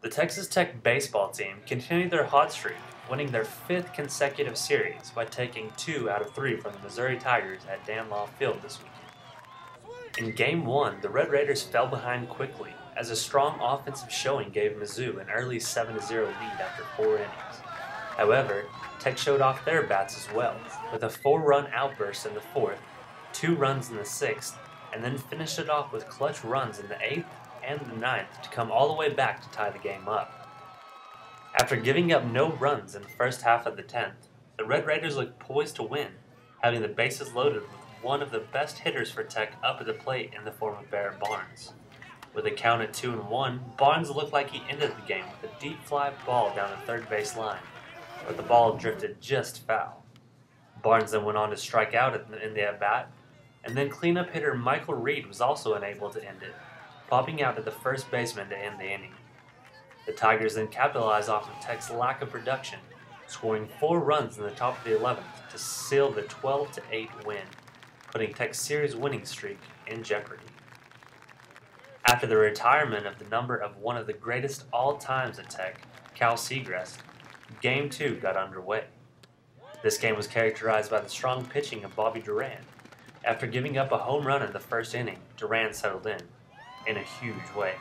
The Texas Tech baseball team continued their hot streak, winning their 5th consecutive series by taking 2 out of 3 from the Missouri Tigers at Dan Law Field this weekend. In Game 1, the Red Raiders fell behind quickly, as a strong offensive showing gave Mizzou an early 7-0 lead after 4 innings. However, Tech showed off their bats as well, with a 4-run outburst in the 4th, 2 runs in the 6th, and then finished it off with clutch runs in the 8th and the 9th to come all the way back to tie the game up. After giving up no runs in the first half of the 10th, the Red Raiders looked poised to win, having the bases loaded with one of the best hitters for Tech up at the plate in the form of Barrett Barnes. With a count at 2-1, Barnes looked like he ended the game with a deep fly ball down the third base line, but the ball drifted just foul. Barnes then went on to strike out in the at-bat, and then cleanup hitter Michael Reed was also unable to end it, popping out at the first baseman to end the inning. The Tigers then capitalized off of Tech's lack of production, scoring 4 runs in the top of the 11th to seal the 12-8 win, putting Tech's series winning streak in jeopardy. After the retirement of the number of one of the greatest all times at Tech, Cal Segrest, Game 2 got underway. This game was characterized by the strong pitching of Bobby Duran. After giving up a home run in the first inning, Duran settled in a huge way.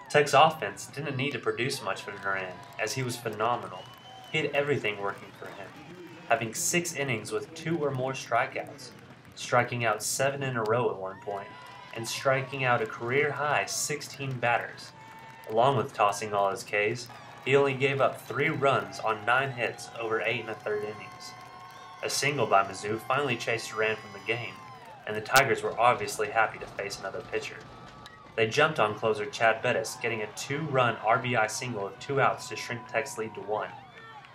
Tech's offense didn't need to produce much for Duran, as he was phenomenal. He had everything working for him, having 6 innings with 2 or more strikeouts, striking out 7 in a row at one point, and striking out a career-high 16 batters. Along with tossing all his Ks, he only gave up 3 runs on 9 hits over 8 1/3 innings. A single by Mizzou finally chased Duran from the game, and the Tigers were obviously happy to face another pitcher. They jumped on closer Chad Bettis, getting a 2-run RBI single with 2 outs to shrink Tech's lead to 1.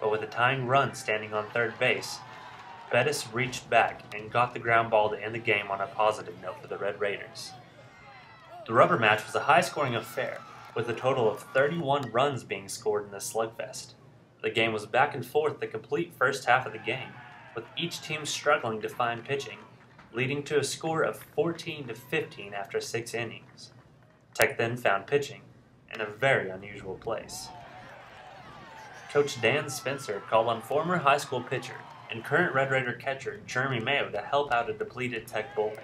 But with a tying run standing on third base, Bettis reached back and got the ground ball to end the game on a positive note for the Red Raiders. The rubber match was a high-scoring affair, with a total of 31 runs being scored in this slugfest. The game was back and forth the complete first half of the game, with each team struggling to find pitching, leading to a score of 14-15 after 6 innings. Tech then found pitching, in a very unusual place. Coach Dan Spencer called on former high school pitcher and current Red Raider catcher Jeremy Mayo to help out a depleted Tech bullpen.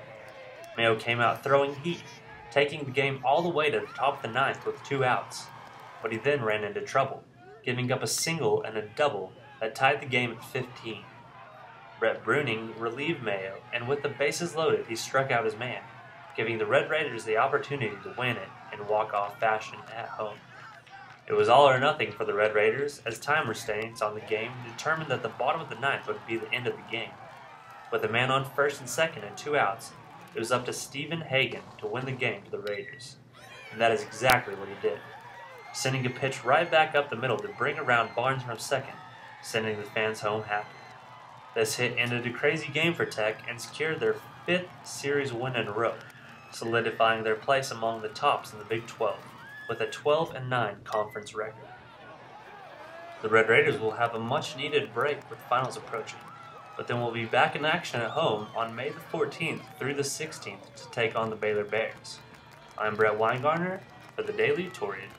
Mayo came out throwing heat, taking the game all the way to the top of the 9th with 2 outs, but he then ran into trouble, giving up a single and a double that tied the game at 15. Brett Bruning relieved Mayo, and with the bases loaded, he struck out his man, giving the Red Raiders the opportunity to win it in walk-off fashion at home. It was all or nothing for the Red Raiders, as time restraints on the game determined that the bottom of the 9th would be the end of the game. With a man on first and second and 2 outs, it was up to Stephen Hagan to win the game for the Raiders. And that is exactly what he did, sending a pitch right back up the middle to bring around Barnes from second, sending the fans home happy. This hit ended a crazy game for Tech and secured their 5th series win in a row, solidifying their place among the tops in the Big 12, with a 12-9 conference record. The Red Raiders will have a much-needed break with finals approaching, but then will be back in action at home on May the 14th through the 16th to take on the Baylor Bears. I'm Brett Winegarner for the Daily Torian.